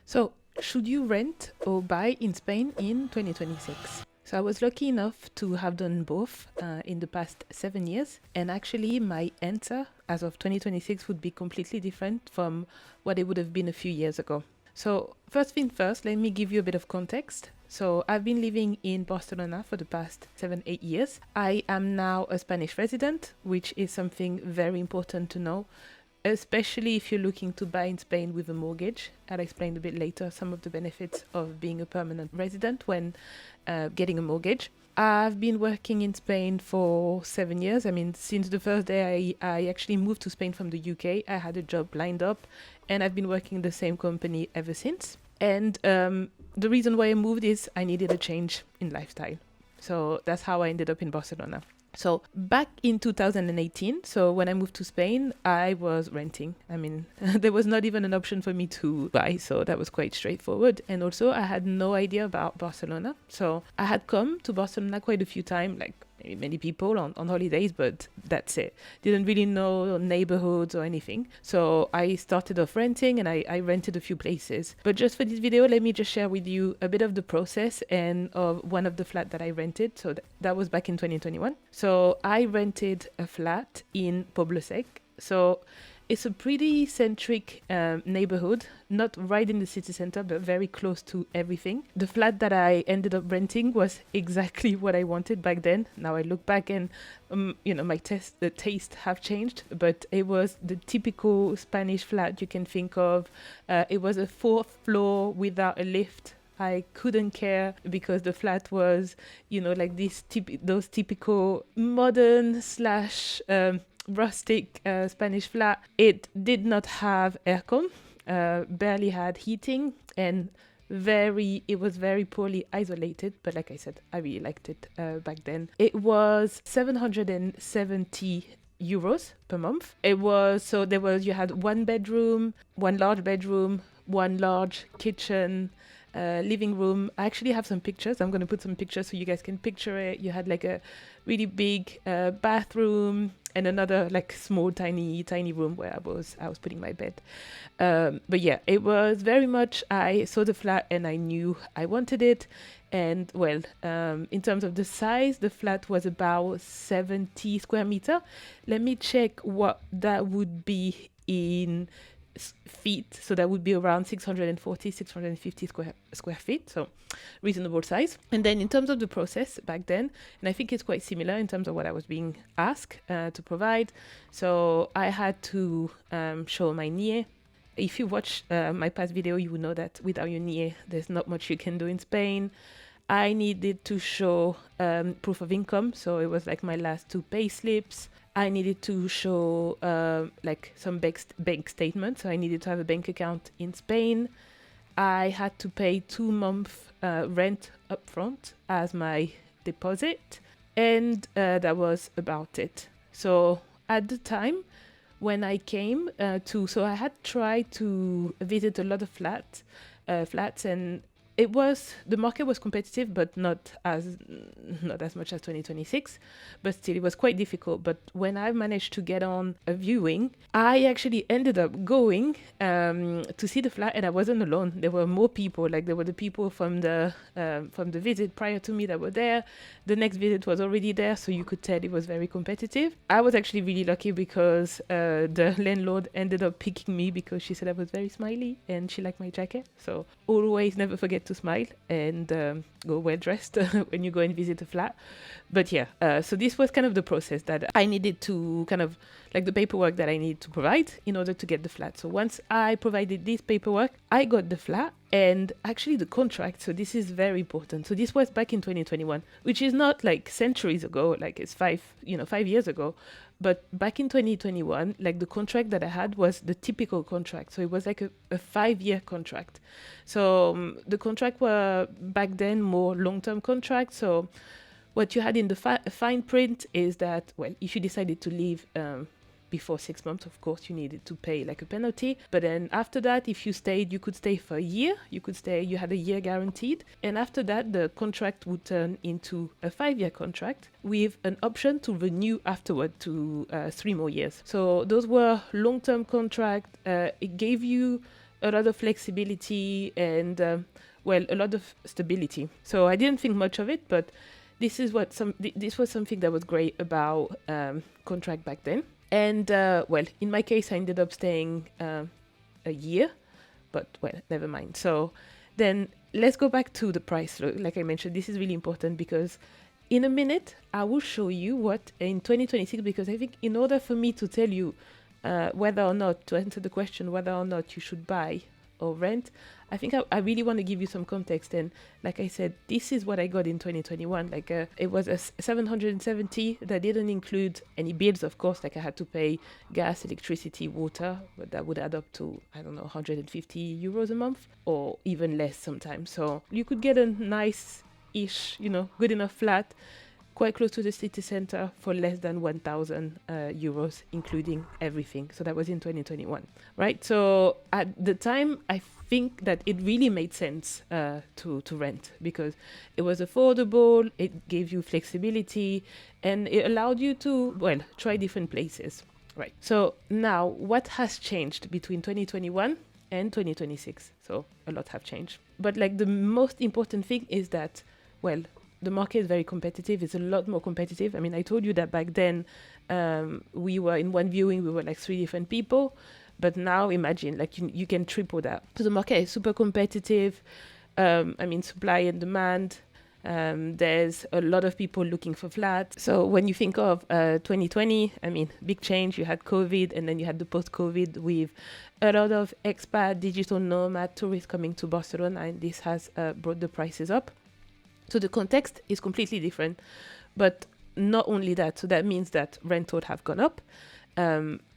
So, should you rent or buy in Spain in 2026? So, I was lucky enough to have done both in the past 7 years. And actually, my answer as of 2026 would be completely different from what it would have been a few years ago. So, first thing first, let me give you a bit of context. So, I've been living in Barcelona for the past 7-8 years. I am now a Spanish resident, which is something very important to know, especially if you're looking to buy in Spain with a mortgage. I'll explain a bit later some of the benefits of being a permanent resident when getting a mortgage. I've been working in Spain for 7 years. I mean, since the first day I actually moved to Spain from the UK, I had a job lined up and I've been working in the same company ever since. And the reason why I moved is I needed a change in lifestyle. So that's how I ended up in Barcelona. So back in 2018, so when I moved to Spain, I was renting. I mean, there was not even an option for me to buy, so that was quite straightforward. And also, I had no idea about Barcelona. So I had come to Barcelona quite a few times, like maybe many people on holidays, but that's it. Didn't really know neighborhoods or anything. So I started off renting and I rented a few places. But just for this video, let me just share with you a bit of the process and of one of the flats that I rented. So that was back in 2021. So I rented a flat in Poble-sec. So it's a pretty centric neighborhood, not right in the city center, but very close to everything. The flat that I ended up renting was exactly what I wanted back then. Now I look back and, the taste have changed, but it was the typical Spanish flat you can think of. It was a 4th floor without a lift. I couldn't care because the flat was, like those typical modern / rustic Spanish flat. It did not have aircon, barely had heating, and it was very poorly isolated. But like I said, I really liked it back then. It was 770 euros per month. You had one bedroom, one large bedroom, one large kitchen, living room. I actually have some pictures. I'm going to put some pictures so you guys can picture it. You had like a really big bathroom and another like small tiny room where I was putting my bed. But yeah, it was very much, I saw the flat and I knew I wanted it. And well, in terms of the size, the flat was about 70 square meter. Let me check what that would be in feet. So that would be around 650 square feet. So reasonable size. And then in terms of the process back then, and I think it's quite similar in terms of what I was being asked to provide. So I had to show my NIE. If you watch my past video, you will know that without your NIE, there's not much you can do in Spain. I needed to show proof of income. So it was like my last 2 pay slips. I needed to show like some bank statements. So I needed to have a bank account in Spain. I had to pay 2 months rent upfront as my deposit. And that was about it. So at the time when I came so I had tried to visit a lot of flats and the market was competitive, but not as much as 2026, but still it was quite difficult. But when I managed to get on a viewing, I actually ended up going to see the flat, and I wasn't alone. There were more people. Like there were the people from the visit prior to me that were there. The next visit was already there, so you could tell it was very competitive. I was actually really lucky because the landlord ended up picking me because she said I was very smiley and she liked my jacket. So always never forget to smile and go well dressed when you go and visit a flat. But yeah, so this was kind of the process that I needed to kind of like the paperwork that I needed to provide in order to get the flat. So once I provided this paperwork, I got the flat and actually the contract. So this is very important. So this was back in 2021, which is not like centuries ago, like it's 5 years ago. But back in 2021, like the contract that I had was the typical contract. So it was like a 5-year contract. So the contract were back then more long-term contracts. So what you had in the fine print is that, well, if you decided to leave before 6 months, of course, you needed to pay like a penalty. But then after that, if you stayed, you could stay for a year. You had a year guaranteed. And after that, the contract would turn into a 5-year contract with an option to renew afterward to 3 more years. So those were long-term contracts. It gave you a lot of flexibility and well, a lot of stability. So I didn't think much of it, but this was something that was great about contract back then. And well, in my case, I ended up staying a year, but well, never mind. So then let's go back to the price. Like I mentioned, this is really important because in a minute, I will show you what in 2026, because I think in order for me to tell you whether or not, to answer the question, whether or not you should buy or rent, I think I really want to give you some context. And like I said, this is what I got in 2021. Like it was a 770 that didn't include any bills, of course. Like I had to pay gas, electricity, water, but that would add up to, I don't know, 150 euros a month or even less sometimes. So you could get a nice-ish, good enough flat quite close to the city center for less than 1,000 euros, including everything. So that was in 2021, right? So at the time, I think that it really made sense to rent because it was affordable, it gave you flexibility, and it allowed you to, well, try different places, right? So now, what has changed between 2021 and 2026? So a lot have changed. But like the most important thing is that, well, the market is very competitive. It's a lot more competitive. I mean, I told you that back then we were in one viewing, we were like 3 different people. But now imagine, like you can triple that. So the market is super competitive. I mean, supply and demand. There's a lot of people looking for flats. So when you think of 2020, I mean, big change. You had COVID and then you had the post-COVID with a lot of expat, digital nomad, tourists coming to Barcelona. And this has brought the prices up. So the context is completely different, but not only that. So that means that rentals have gone up.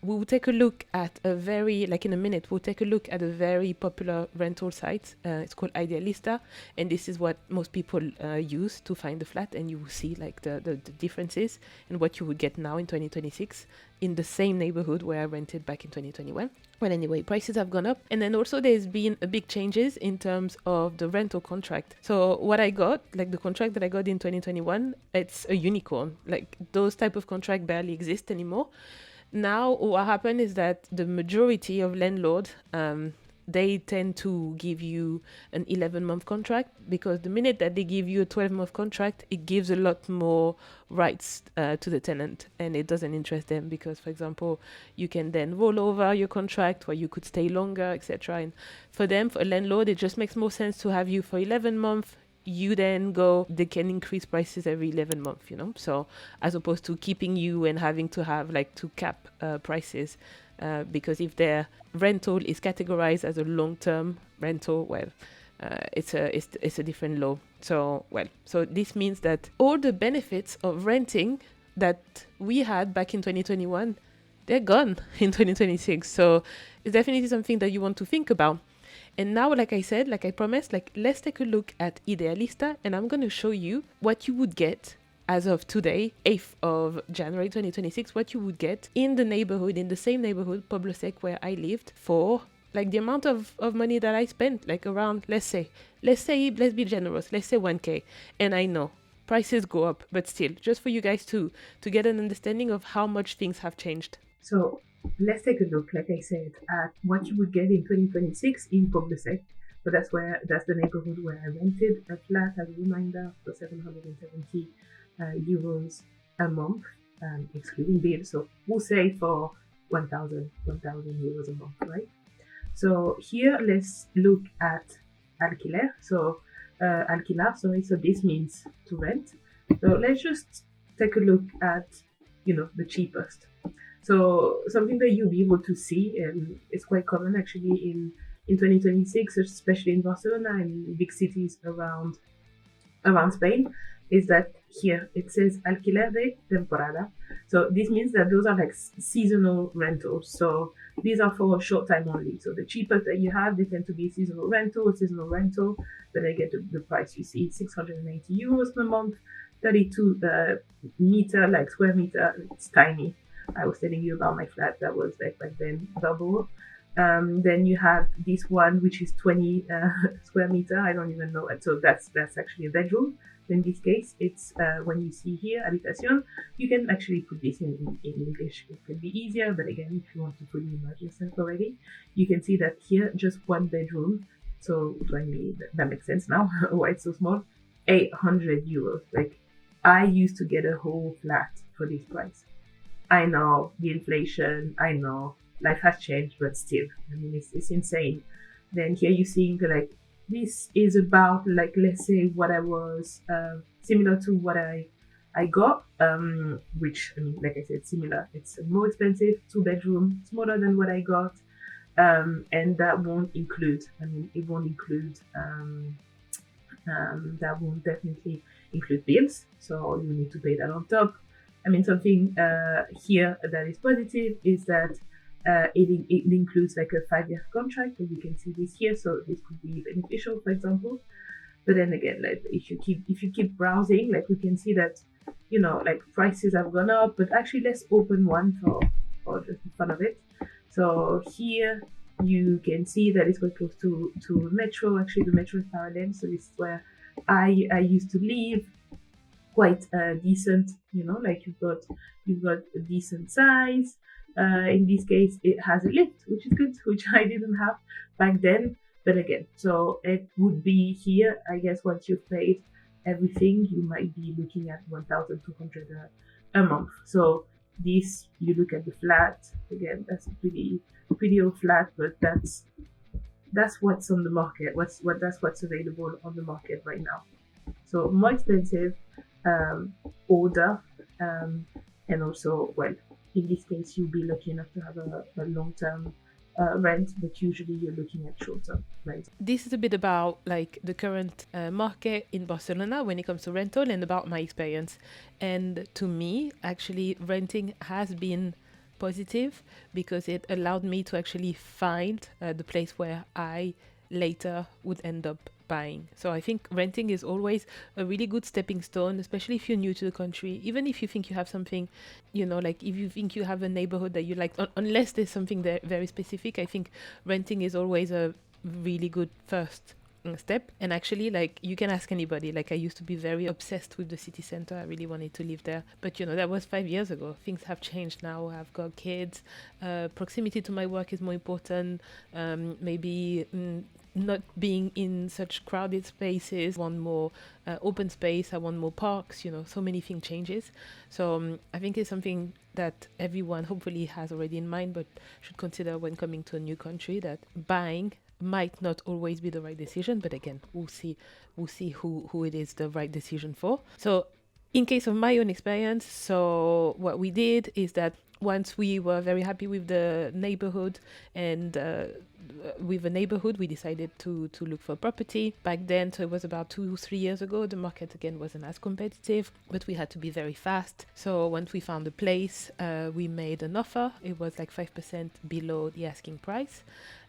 We will take a look at in a minute, we'll take a look at a very popular rental site. It's called Idealista. And this is what most people use to find a flat. And you will see like the differences and what you would get now in 2026 in the same neighborhood where I rented back in 2021. Well, anyway, prices have gone up. And then also there's been a big changes in terms of the rental contract. So what I got, like the contract that I got in 2021, it's a unicorn. Like those type of contract barely exist anymore. Now, what happened is that the majority of landlords, they tend to give you an 11-month contract because the minute that they give you a 12-month contract, it gives a lot more rights to the tenant and it doesn't interest them because, for example, you can then roll over your contract where you could stay longer, etc. And for them, for a landlord, it just makes more sense to have you for 11 months. You then go, they can increase prices every 11 months, so as opposed to keeping you and having to have like to cap prices because if their rental is categorized as a long-term rental, well, it's a different law. So this means that all the benefits of renting that we had back in 2021, they're gone in 2026. So it's definitely something that you want to think about. And now, like I said, like I promised, like let's take a look at Idealista and I'm going to show you what you would get as of today, 8th of January 2026, what you would get in the neighborhood, in the same neighborhood, Poble-sec, where I lived for like the amount of money that I spent, like around, let's be generous, let's say 1K. And I know prices go up, but still, just for you guys to get an understanding of how much things have changed. So let's take a look, like I said, at what you would get in 2026 in Poble-sec. So that's the neighborhood where I rented a flat, as a reminder, for 770 euros a month, excluding bills. So we'll say for 1,000 euros a month, right? So here, let's look at alquiler. So so this means to rent. So let's just take a look at, the cheapest. So something that you'll be able to see, and it's quite common actually in 2026, especially in Barcelona and big cities around Spain, is that here it says alquiler de temporada. So this means that those are like seasonal rentals. So these are for a short time only. So the cheapest that you have, they tend to be seasonal rental. Then I get the price you see, 680 euros per month, 32 square meter. It's tiny. I was telling you about my flat that was like back then double Then you have this one which is 20 square meter. I don't even know. So that's actually a bedroom. In this case, it's when you see here habitation, you can actually put this in English. It can be easier, but again, if you want to fully immerse yourself already, you can see that here just one bedroom. So 20, that makes sense now. Why it's so small? 800 euros. Like I used to get a whole flat for this price. I know the inflation, I know life has changed, but still, I mean, it's insane. Then here you see like this is about like let's say what I was similar to what I got, which I mean, like I said, similar. It's more expensive, 2 bedroom, smaller than what I got, and that won't include. I mean, it won't include. That will definitely include bills, so you need to pay that on top. I mean, something here that is positive is that it includes like a 5-year contract, and you can see this here, so this could be beneficial, for example. But then again, like if you keep browsing, like we can see that like prices have gone up. But actually, let's open one for just the fun of it. So here you can see that it's quite close to metro. Actually, the metro is parallel, so this is where I used to live. Quite decent, like you've got a decent size. In this case, it has a lift, which is good, which I didn't have back then. But again, so it would be here. I guess once you've paid everything, you might be looking at 1,200 a month. So this, you look at the flat again. That's a pretty old flat, but that's what's on the market. That's what's available on the market right now. So more expensive, older, and also, well, in this case, you'll be lucky enough to have a long-term rent, but usually you're looking at short-term rent. This is a bit about like the current market in Barcelona when it comes to rental and about my experience. And to me, actually, renting has been positive because it allowed me to actually find the place where I later would end up buying. So I think renting is always a really good stepping stone, especially if you're new to the country. Even if you think you have something, like if you think you have a neighborhood that you like, unless there's something there very specific, I think renting is always a really good first step. And actually, like, you can ask anybody. Like, I used to be very obsessed with the city center. I really wanted to live there, but that was 5 years ago. Things have changed now. I've got kids. Proximity to my work is more important. Maybe not being in such crowded spaces. I want more open space. I want more parks. So many things changes. So I think it's something that everyone hopefully has already in mind, but should consider when coming to a new country, that buying might not always be the right decision, but again, we'll see who it is the right decision for. So in case of my own experience, so what we did is that once we were very happy with the neighborhood and we decided to look for property. Back then, so it was about 2-3 years ago, the market again wasn't as competitive, but we had to be very fast. So once we found a place, we made an offer. It was like 5% below the asking price.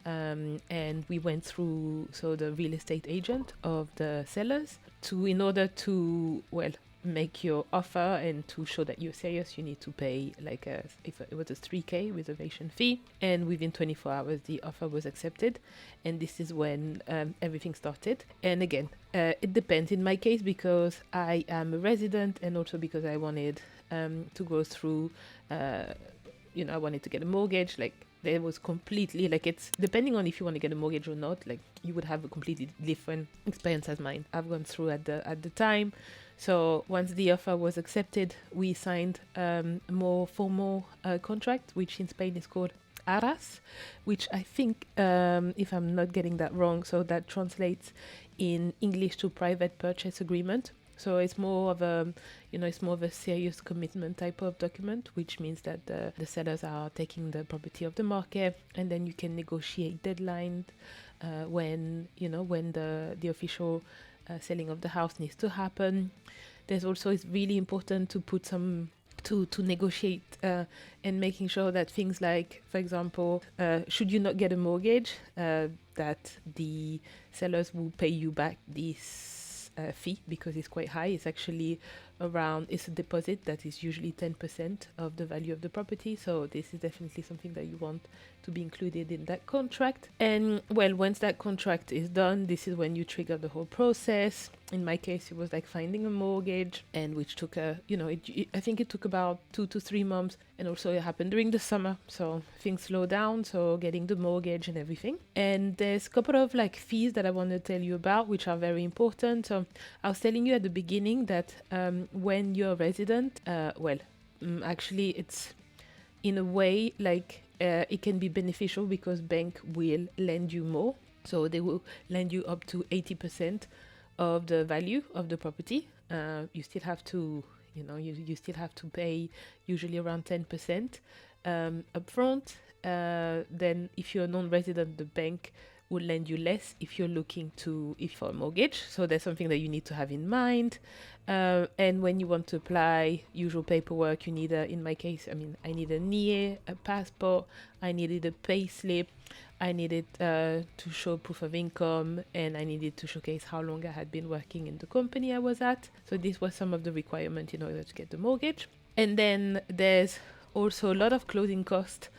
And we went through the real estate agent of the sellers in order to make your offer, and to show that you're serious, you need to pay if it was a 3k reservation fee. And within 24 hours the offer was accepted, and this is when everything started. And again, it depends in my case, because I am a resident, and also because I wanted to go through I wanted to get a mortgage. There was completely, it's depending on if you want to get a mortgage or not, you would have a completely different experience as mine I've gone through at the time. So once the offer was accepted, we signed a more formal contract, which in Spain is called Arras, which I think, if I'm not getting that wrong, so that translates in English to private purchase agreement. So it's more of a serious commitment type of document, which means that the sellers are taking the property off the market, and then you can negotiate deadlines when the official selling of the house needs to happen. There's also, it's really important to put some to negotiate and making sure that things like, for example, should you not get a mortgage, that the sellers will pay you back this fee, because it's quite high. It's actually around, it's a deposit that is usually 10% of the value of the property. So this is definitely something that you want to be included in that contract. And well, once that contract is done, this is when you trigger the whole process. In my case, it was like finding a mortgage, and which took I think it took about 2 to 3 months. And also it happened during the summer, so things slow down, so getting the mortgage and everything. And there's a couple of like fees that I want to tell you about, which are very important. So I was telling you at the beginning that when you're a resident, actually it's in a way like it can be beneficial because bank will lend you more. So they will lend you up to 80% of the value of the property. You still have to, you still have to pay usually around 10% upfront. Then if you're a non-resident, the bank will lend you less if you're looking for a mortgage. So that's something that you need to have in mind. And when you want to apply, usual paperwork, you need in my case, I need a NIE, a passport, I needed a pay slip, I needed to show proof of income, and I needed to showcase how long I had been working in the company I was at. So this was some of the requirements in order to get the mortgage. And then there's also a lot of closing costs,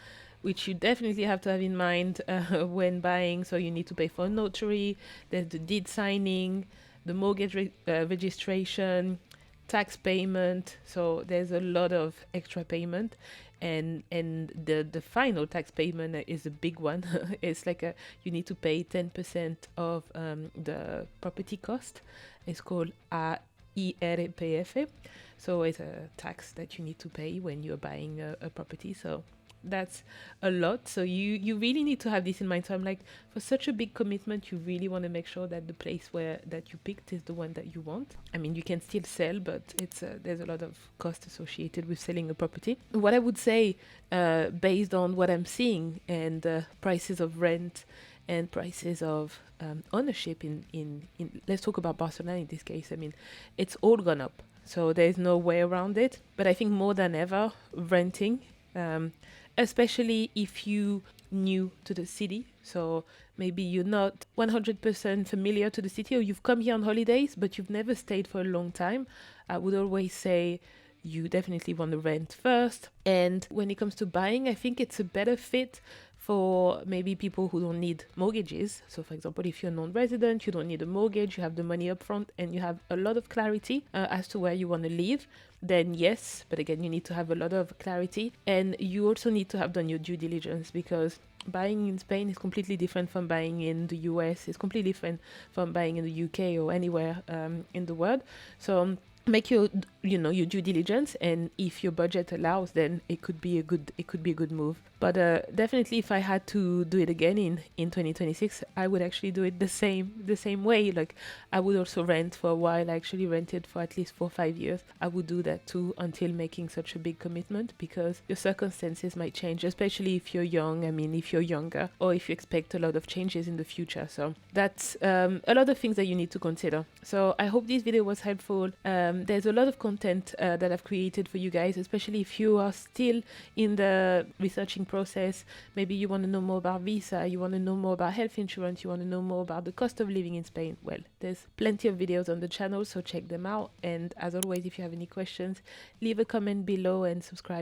which you definitely have to have in mind when buying. So you need to pay for a notary, there's the deed signing, the mortgage registration, tax payment. So there's a lot of extra payment. And the final tax payment is a big one. It's like you need to pay 10% of the property cost. It's called IRPF. So it's a tax that you need to pay when you're buying a property. So that's a lot. So you really need to have this in mind. So I'm like, for such a big commitment, you really want to make sure that the place that you picked is the one that you want. You can still sell, but it's there's a lot of cost associated with selling a property. What I would say, based on what I'm seeing and prices of rent and prices of ownership in let's talk about Barcelona in this case. It's all gone up. So there's no way around it. But I think more than ever, renting, especially if you new to the city, so maybe you're not 100% familiar to the city, or you've come here on holidays but you've never stayed for a long time, I would always say you definitely want to rent first. And when it comes to buying, I think it's a better fit for maybe people who don't need mortgages. So for example, if you're non-resident, you don't need a mortgage, you have the money up front, and you have a lot of clarity as to where you want to live, then yes. But again, you need to have a lot of clarity, and you also need to have done your due diligence, because buying in Spain is completely different from buying in the US. It's completely different from buying in the UK or anywhere in the world. So make your due diligence, and if your budget allows, then it could be a good move. But definitely, if I had to do it again in 2026, I would actually do it the same way. Like, I would also rent for a while. I actually rented for at least 4 or 5 years. I would do that too until making such a big commitment, because your circumstances might change, especially if you're young. If you're younger, or if you expect a lot of changes in the future. So that's a lot of things that you need to consider. So I hope this video was helpful. There's a lot of content that I've created for you guys, especially if you are still in the researching process. Maybe you want to know more about visa, you want to know more about health insurance, you want to know more about the cost of living in Spain. Well, there's plenty of videos on the channel, so check them out. And as always, if you have any questions, leave a comment below and subscribe.